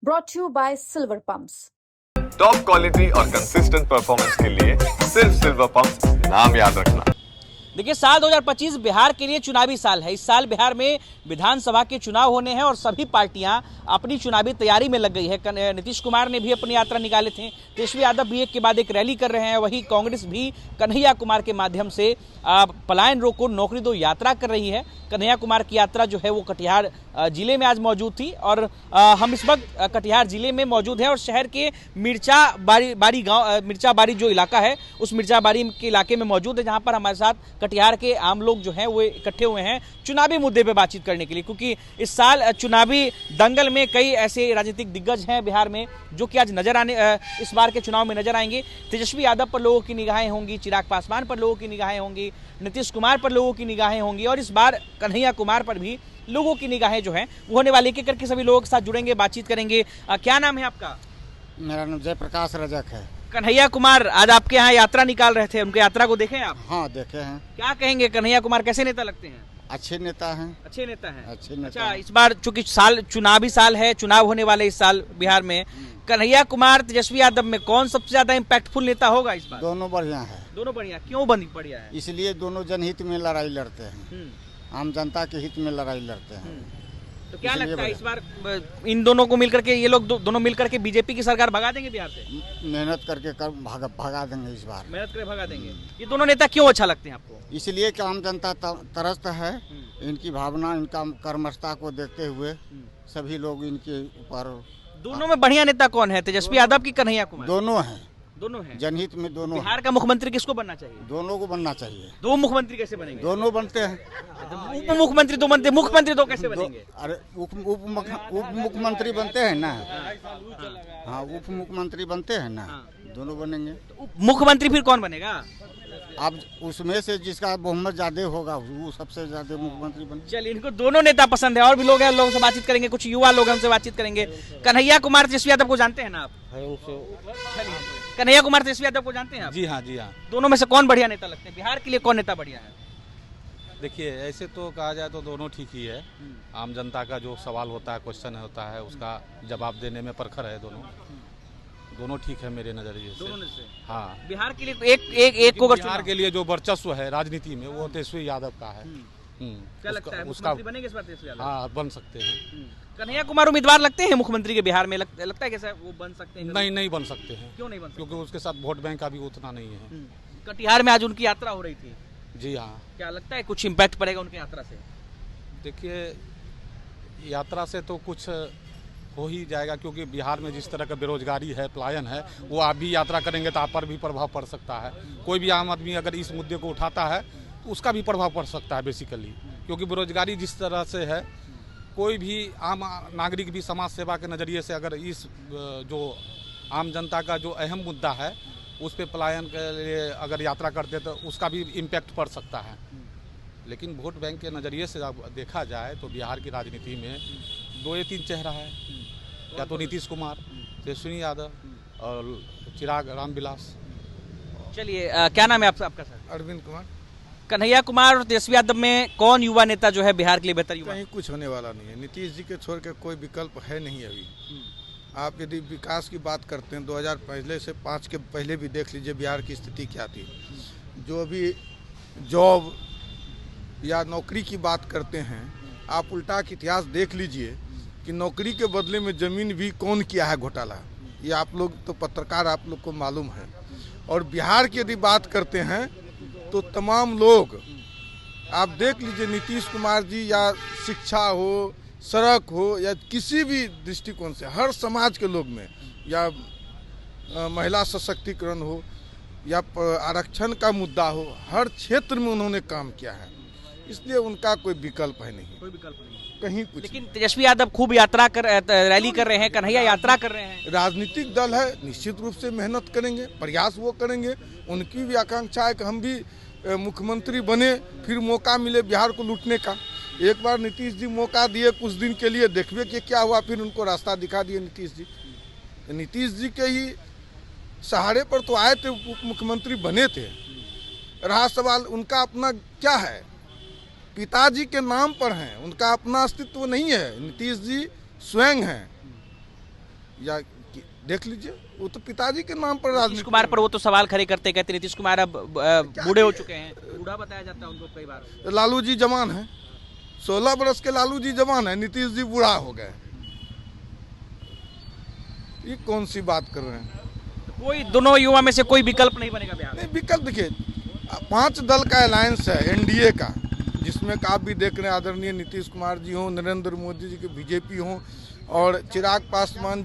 brought to you by Silver Pumps. Top quality और consistent performance के लिए सिर्फ सिल्वर पंप्स नाम याद रखना। देखिए, साल 2025 बिहार के लिए चुनावी साल है। इस साल बिहार में विधानसभा के चुनाव होने हैं और सभी पार्टियां अपनी चुनावी तैयारी में लग गई है। नीतीश कुमार ने भी अपनी यात्रा निकाले थे, तेजस्वी यादव भी एक के बाद एक रैली कर रहे हैं। वहीं कांग्रेस भी कन्हैया कुमार के माध्यम से पलायन रोको नौकरी दो यात्रा कर रही है। कन्हैया कुमार की यात्रा जो है वो कटिहार जिले में आज मौजूद थी और हम इस वक्त कटिहार जिले में मौजूद हैं और शहर के मिर्चाबाड़ी जो इलाका है उस मिर्चाबाड़ी के इलाके में मौजूद है, जहां पर हमारे साथ कटिहार के आम लोग जो हैं वो इकट्ठे हुए हैं चुनावी मुद्दे पे बातचीत करने के लिए। क्योंकि इस साल चुनावी दंगल में कई ऐसे राजनीतिक दिग्गज हैं बिहार में जो कि आज इस बार के चुनाव में नजर आएंगे। तेजस्वी यादव पर लोगों की निगाहें होंगी, चिराग पासवान पर लोगों की निगाहें होंगी, नीतीश कुमार पर लोगों की निगाहें होंगी और इस बार कन्हैया कुमार पर भी लोगों की निगाहें जो हैं वो होने वाली। एक करके सभी लोगों के साथ जुड़ेंगे, बातचीत करेंगे। क्या नाम है आपका? मेरा नाम जयप्रकाश रजक है। कन्हैया कुमार आज आपके यहाँ यात्रा निकाल रहे थे, उनकी यात्रा को देखे आप? हाँ, देखे हैं। क्या कहेंगे, कन्हैया कुमार कैसे नेता लगते हैं? अच्छे नेता हैं। अच्छे नेता हैं। अच्छे नेता अच्छा, इस बार चूंकि चुनावी साल है, चुनाव होने वाले इस साल बिहार में, कन्हैया कुमार तेजस्वी यादव में कौन सबसे ज्यादा इम्पैक्टफुल नेता होगा इस बार? दोनों बढ़िया है। दोनों बढ़िया? क्यों बढ़िया है? इसलिए दोनों जनहित में लड़ाई लड़ते हैं, आम जनता के हित में लड़ाई लड़ते हैं। तो क्या लगता है इस बार इन दोनों को मिलकर के, ये लोग दोनों मिलकर के बीजेपी की सरकार भगा देंगे बिहार से? मेहनत करके भगा देंगे इस बार। मेहनत करके भगा देंगे। ये दोनों नेता क्यों अच्छा लगते हैं आपको? इसलिए कि आम जनता त्रस्त है, इनकी भावना, इनका कर्मठता को देखते हुए सभी लोग इनके ऊपर। दोनों में बढ़िया नेता कौन है, तेजस्वी यादव की कन्हैया कुमार? दोनों हैं। दोनों हैं जनहित में दोनों। बिहार का मुख्यमंत्री किसको बनना चाहिए? दोनों को बनना चाहिए। दो मुख्यमंत्री कैसे बनेंगे? दोनों बनते हैं। उप मुख्यमंत्री दो बनते, मुख्यमंत्री दो कैसे बनेंगे? अरे उप मुख्यमंत्री बनते हैं ना। हाँ, उप मुख्यमंत्री बनते हैं ना, दोनों बनेंगे। मुख्यमंत्री फिर कौन बनेगा? अब उसमें से जिसका बहुमत ज्यादा होगा वो सबसे ज्यादा मुख्यमंत्री बने। चलिए, इनको दोनों नेता पसंद है। और भी लोग हैं, लोगों से बातचीत करेंगे, कुछ युवा लोग हमसे बातचीत करेंगे। कन्हैया कुमार तेजस्वी यादव को जानते हैं ना आप? चलिए, कन्हैया कुमार तेजस्वी यादव को जानते हैं आप? जी हाँ, जी हाँ। दोनों में से कौन बढ़िया नेता लगते हैं बिहार के लिए? कौन नेता बढ़िया है? देखिए, ऐसे तो कहा जाए तो दोनों ठीक ही है। आम जनता का जो सवाल होता है, क्वेश्चन होता है, उसका जवाब देने में प्रखर है। दोनों ठीक है मेरे नजरिए से। दोनों से? हाँ। बिहार के लिए एक को बिहार के लिए जो वर्चस्व है राजनीति में वो तेजस्वी यादव का है। क्या लगता है मुख्यमंत्री बनेंगे इस बार तेजस्वी यादव? हाँ, बन सकते हैं। कन्हैया कुमार उम्मीदवार लगते हैं मुख्यमंत्री के बिहार में? लगता है कैसा वो बन सकते हैं? नहीं बन सकते हैं। क्यों नहीं बन सकते? क्योंकि उसके साथ वोट बैंक अभी उतना नहीं है। कटिहार में आज उनकी यात्रा हो रही थी। जी हाँ। क्या लगता है कुछ इम्पैक्ट पड़ेगा उनकी यात्रा से? देखिए, यात्रा से तो कुछ हो ही जाएगा, क्योंकि बिहार में जिस तरह का बेरोजगारी है, पलायन है, वो आप भी यात्रा करेंगे तो आप पर भी प्रभाव पड़ सकता है। कोई भी आम आदमी अगर इस मुद्दे को उठाता है तो उसका भी प्रभाव पड़ सकता है बेसिकली, क्योंकि बेरोजगारी जिस तरह से है, कोई भी आम नागरिक भी समाज सेवा के नज़रिए से अगर इस जो आम जनता का जो अहम मुद्दा है उस पर पलायन के लिए अगर यात्रा करते तो उसका भी इम्पैक्ट पड़ सकता है। लेकिन वोट बैंक के नज़रिए से अगर देखा जाए तो बिहार की राजनीति में 2 या 3 चेहरा है, या तो नीतीश कुमार, तेजस्वी यादव और चिराग रामविलास। चलिए, क्या नाम है आपका सर? अरविंद कुमार। कन्हैया कुमार और तेजस्वी यादव में कौन युवा नेता जो है बिहार के लिए बेहतर युवा? कहीं कुछ होने वाला नहीं है। नीतीश जी के छोड़ के कोई विकल्प है नहीं अभी। आप यदि विकास की बात करते हैं 2005 के पहले भी देख लीजिए बिहार की स्थिति क्या थी। जो अभी जॉब या नौकरी की बात करते हैं, आप उल्टा के इतिहास देख लीजिए कि नौकरी के बदले में ज़मीन भी कौन किया है घोटाला। ये आप लोग तो पत्रकार, आप लोग को मालूम है। और बिहार की यदि बात करते हैं तो तमाम लोग आप देख लीजिए, नीतीश कुमार जी या शिक्षा हो, सड़क हो, या किसी भी दृष्टिकोण से हर समाज के लोग में, या महिला सशक्तिकरण हो या आरक्षण का मुद्दा हो, हर क्षेत्र में उन्होंने काम किया है। इसलिए उनका कोई विकल्प है नहीं। कोई विकल्प नहीं कहीं कुछ। लेकिन तेजस्वी यादव खूब रैली कर रहे हैं, कन्हैया यात्रा कर रहे हैं। राजनीतिक दल है, निश्चित रूप से मेहनत करेंगे, प्रयास वो करेंगे। उनकी भी आकांक्षा है कि हम भी मुख्यमंत्री बने, फिर मौका मिले बिहार को लूटने का। एक बार नीतीश जी मौका दिए कुछ दिन के लिए, देखिए कि क्या हुआ, फिर उनको रास्ता दिखा दिए नीतीश जी। नीतीश जी के ही सहारे पर तो आए थे, उप मुख्यमंत्री बने थे। रहा सवाल उनका अपना क्या है, पिताजी के नाम पर हैं, उनका अपना अस्तित्व नहीं है। नीतीश जी स्वयं हैं, या देख लीजिए, वो तो पिताजी के नाम पर नीतीश राजनीति। कुमार पर वो तो सवाल खड़े करते कहते नीतीश कुमार अब बूढ़े हो चुके हैं, बूढ़ा बताया जाता है उनको कई बार। लालू जी जवान है, 16 बरस के लालू जी जवान है, नीतीश जी बूढ़ा हो गए। ये कौन सी बात कर रहे हैं? कोई दोनों युवा में से कोई विकल्प नहीं बनेगा बिहार में? नहीं, विकल्प देखिए, 5 दल का अलायंस है एनडीए का, जिसमें आप भी देख रहे हैं आदरणीय नीतीश कुमार जी हों, नरेंद्र मोदी जी के बीजेपी हों, और चिराग पासवान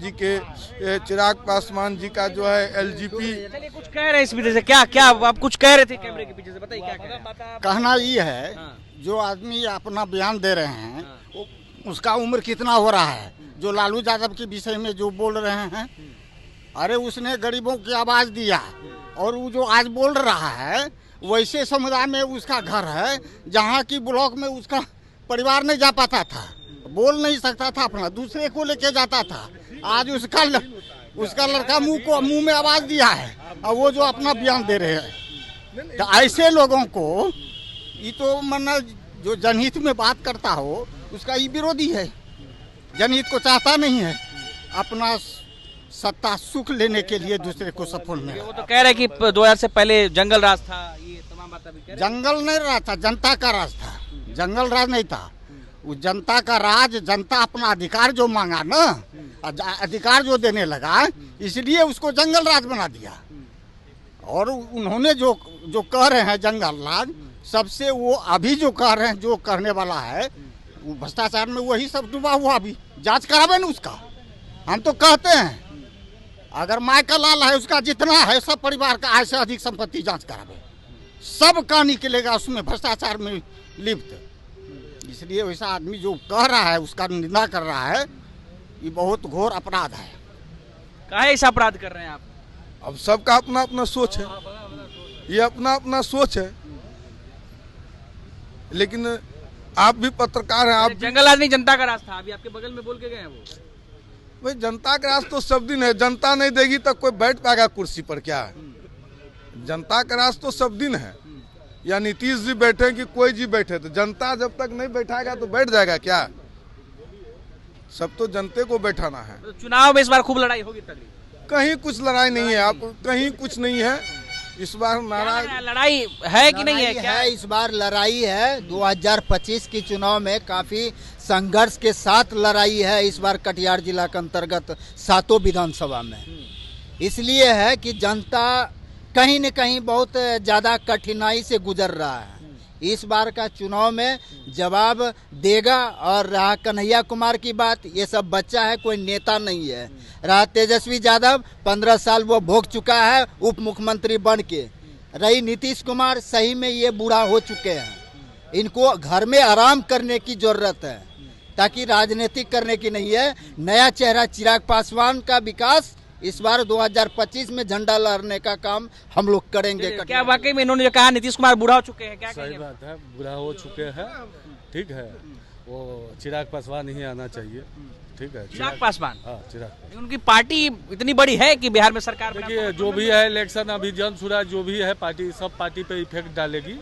जी का जो है एलजीपी। चलिए कुछ कह रहे हैं इस विषय से, क्या क्या आप कुछ कह रहे थे कैमरे के पीछे से, बताइए क्या कह रहे हैं? कहना ये है, हाँ। जो आदमी अपना बयान दे रहे हैं उसका उम्र कितना हो रहा है? जो लालू यादव के विषय में जो बोल रहे हैं, अरे उसने गरीबों की आवाज दिया, और वो जो आज बोल रहा है वैसे समुदाय में उसका घर है जहाँ की ब्लॉक में उसका परिवार नहीं जा पाता था, बोल नहीं सकता था, अपना दूसरे को लेके जाता था। आज उसका लड़का मुंह में आवाज दिया है, और वो जो अपना बयान दे रहे हैं। तो ऐसे लोगों को ये तो मतलब जो जनहित में बात करता हो उसका ये विरोधी है, जनहित को चाहता नहीं है, अपना सत्ता सुख लेने के लिए दूसरे को सपोर्ट में। वो तो कह रहे हैं कि 2000 से पहले जंगल राज था, ये तमाम बातें भी कह रहे हैं। जंगल नहीं रहा था, जनता का राज था, जंगल राज नहीं था। वो जनता का राज, जनता अपना अधिकार जो मांगा ना, अधिकार जो देने लगा, इसलिए उसको जंगल राज बना दिया। और उन्होंने जो कह रहे हैं जंगल राज, सबसे वो अभी जो कह रहे हैं, जो करने वाला है वो भ्रष्टाचार में वही सब डूबा हुआ। अभी जांच करावे ना उसका, हम तो कहते हैं अगर माय का लाल है उसका जितना है सब परिवार का आय से अधिक संपत्ति जांच करावे, सब का निकलेगा उसमें भ्रष्टाचार में लिप्त। इसलिए वैसा आदमी जो कह रहा है उसका निंदा कर रहा है, ये बहुत घोर अपराध है। काहे ऐसा अपराध कर रहे हैं आप? अब सबका अपना अपना सोच है, ये अपना अपना सोच है, लेकिन आप भी पत्रकार हैं, आप जंगल राज नहीं जनता का राज था, अभी आपके बगल में बोल के गए हैं वो। भाई जनता का राज तो सब दिन है, जनता नहीं देगी तब कोई बैठ पाएगा कुर्सी पर क्या? जनता का राज तो सब दिन है, या नीतीश जी बैठे कि कोई जी बैठे, तो जनता जब तक नहीं बैठाएगा तो बैठ जाएगा क्या? सब तो जनते को बैठाना है। तो चुनाव में इस बार खूब लड़ाई होगी तगड़ी? कहीं कुछ लड़ाई नहीं है, आप कहीं कुछ नहीं है इस बार। नाराज लड़ाई है कि नहीं है? क्या है इस बार लड़ाई है। 2025 के चुनाव में काफी संघर्ष के साथ लड़ाई है इस बार कटिहार जिला के अंतर्गत 7 विधानसभा में। इसलिए है कि जनता कहीं न कहीं बहुत ज्यादा कठिनाई से गुजर रहा है। इस बार का चुनाव में जवाब देगा। और रहा कन्हैया कुमार की बात, ये सब बच्चा है, कोई नेता नहीं है। रहा तेजस्वी यादव, 15 साल वो भोग चुका है उप मुख्यमंत्री बन के। रही नीतीश कुमार, सही में ये बूढ़ा हो चुके हैं, इनको घर में आराम करने की जरूरत है, ताकि राजनीति करने की नहीं है। नया चेहरा चिराग पासवान का विकास इस बार 2025 में झंडा लहराने का काम हम लोग करेंगे। क्या वाकई में इन्होंने जो कहा नीतीश कुमार बूढ़ा हो चुके हैं, क्या सही बात है, बूढ़ा हो चुके हैं, ठीक है। वो चिराग पासवान ही आना चाहिए, ठीक है। चिराग पासवान, हाँ चिराग। उनकी पार्टी इतनी बड़ी है कि बिहार में सरकार देखिए जो भी है इलेक्शन अभी जन सुराज जो भी है, पार्टी सब पार्टी पे इफेक्ट डालेगी।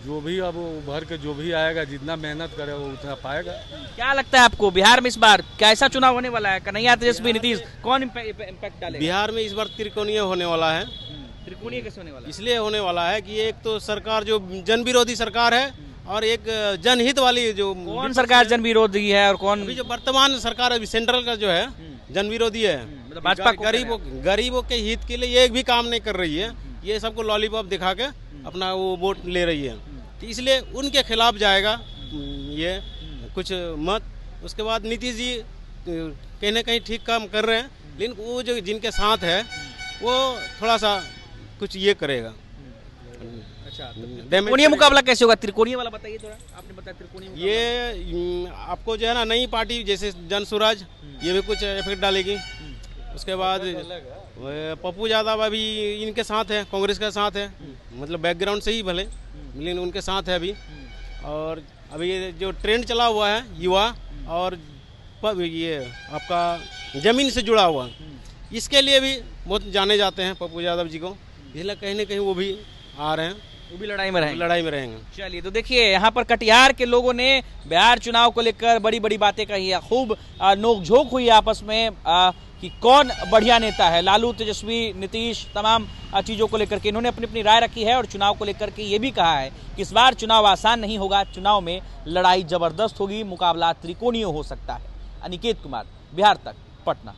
जो भी अब उभर के जो भी आएगा, जितना मेहनत करे वो उतना पाएगा। क्या लगता है आपको बिहार में इस बार कैसा चुनाव होने वाला है? कन्हैया, तेजस्वी, नीतीश, कौन इम्पैक्ट डालेगा? बिहार में इस बार त्रिकोणीय होने वाला है। त्रिकोणीय कैसे होने वाला है? इसलिए होने वाला है कि एक तो सरकार जो जन विरोधी सरकार है, और एक जनहित वाली जो कौन सरकार जन विरोधी है और कौन अभी जो वर्तमान सरकार अभी सेंट्रल का जो है जन विरोधी है। मतलब भाजपा गरीबों के हित के लिए एक भी काम नहीं कर रही है, ये सबको लॉलीपॉप दिखा के अपना वो वोट ले रही है। तो इसलिए उनके खिलाफ जाएगा ये कुछ मत। उसके बाद नीतीश जी कहीं ना कहीं ठीक काम कर रहे हैं, लेकिन वो जो जिनके साथ है वो थोड़ा सा कुछ ये करेगा। त्रिकोणीय मुकाबला कैसे होगा? त्रिकोणीय वाला बताइए थोड़ा, आपने बताया त्रिकोणीय। ये आपको जो है ना, नई पार्टी जैसे जन स्वराज, ये भी कुछ इफेक्ट डालेगी। उसके बाद पप्पू यादव अभी इनके साथ है, कांग्रेस के साथ है, मतलब बैकग्राउंड से ही भले, लेकिन उनके साथ है अभी। और अभी ये जो ट्रेंड चला हुआ है युवा और ये आपका जमीन से जुड़ा हुआ, इसके लिए भी बहुत जाने जाते हैं पप्पू यादव जी को। इसलिए कहीं ना कहीं वो भी आ रहे हैं, वो भी लड़ाई में रहेंगे। चलिए, तो देखिए यहाँ पर कटिहार के लोगों ने बिहार चुनाव को लेकर बड़ी बड़ी बातें कही है, खूब नोकझोंक हुई आपस में। कि कौन बढ़िया नेता है। लालू, तेजस्वी, नीतीश, तमाम चीज़ों को लेकर के इन्होंने अपनी अपनी राय रखी है और चुनाव को लेकर के ये भी कहा है कि इस बार चुनाव आसान नहीं होगा, चुनाव में लड़ाई जबरदस्त होगी, मुकाबला त्रिकोणीय हो सकता है। अनिकेत कुमार, बिहार तक, पटना।